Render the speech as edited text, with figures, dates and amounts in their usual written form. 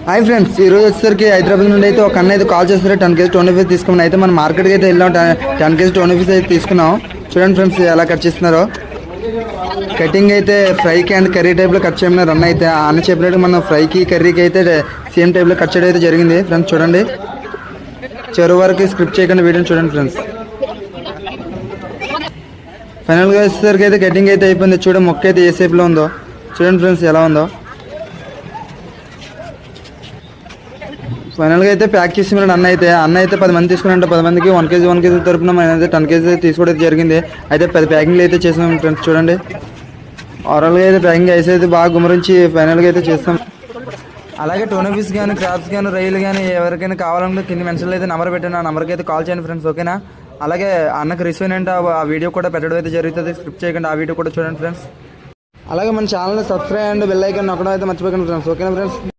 Hi friends, ఈ రోజు వచ్చేసరికి హైదరాబాద్ నుండి అయితే ఒక అన్న అయితే కాల్ చేస్తారు 10 కేజీ 25 తీసుకున్నాం. అయితే మనం మార్కెట్కి అయితే వెళ్ళాం. 10 కేజీ 25 అయితే తీసుకున్నాం. చూడండి ఫ్రెండ్స్ ఎలా కట్ చేస్తున్నారో. కటింగ్ అయితే ఫ్రైకి అండ్ కర్రీ టైప్లో కట్ చేయమన్నారు అన్న. అయితే అన్న చెప్పినట్టు మనం ఫ్రైకి కర్రీకి అయితే సేమ్ టైప్లో కట్ చేయడం అయితే జరిగింది ఫ్రెండ్స్. చూడండి, చివరి వరకు స్క్రిప్ట్ చేయకుండా వీడియోని చూడండి ఫ్రెండ్స్. ఫైనల్గా వచ్చేసరికి అయితే కటింగ్ అయితే అయిపోయింది. చూడండి మొక్క అయితే ఏ షేప్లో ఉందో చూడండి ఫ్రెండ్స్ ఎలా ఉందో. ఫైనల్గా అయితే ప్యాక్ చేసి అన్న అయితే 10 మంది తీసుకున్నాంటే 10 మందికి 1 కేజీ తరపున మనం అయితే 10 కేజీ తీసుకోవడం జరిగింది. అయితే 10 ప్యాకింగ్లు అయితే చేసాం ఫ్రెండ్స్. చూడండి ఓవరాల్గా అయితే ప్యాకింగ్ ఐస్ అయితే బాగా గుమరించి ఫైనల్గా అయితే చేస్తాం. అలాగే టోనీ ఫిష్ కానీ క్రాబ్స్ కానీ రొయ్యలు కానీ ఎవరికైనా కావాలంటే కింద మెన్షన్లో అయితే నెంబర్ పెట్టాను. ఆ నెంబర్కి అయితే కాల్ చేయండి ఫ్రెండ్స్, ఓకేనా. అలాగే అన్నకు రిసీవ్ అంటే ఆ వీడియో కూడా పెట్టడం అయితే జరుగుతుంది. స్క్రిప్ట్ చేయకుండా ఆ వీడియో కూడా చూడండి ఫ్రెండ్స్. అలాగే మన ఛానల్ని సబ్స్క్రైబ్ అండ్ బెల్ ఐకాన్ నొక్కడం అయితే మర్చిపోకండి ఫ్రెండ్స్, ఓకేనా ఫ్రెండ్స్.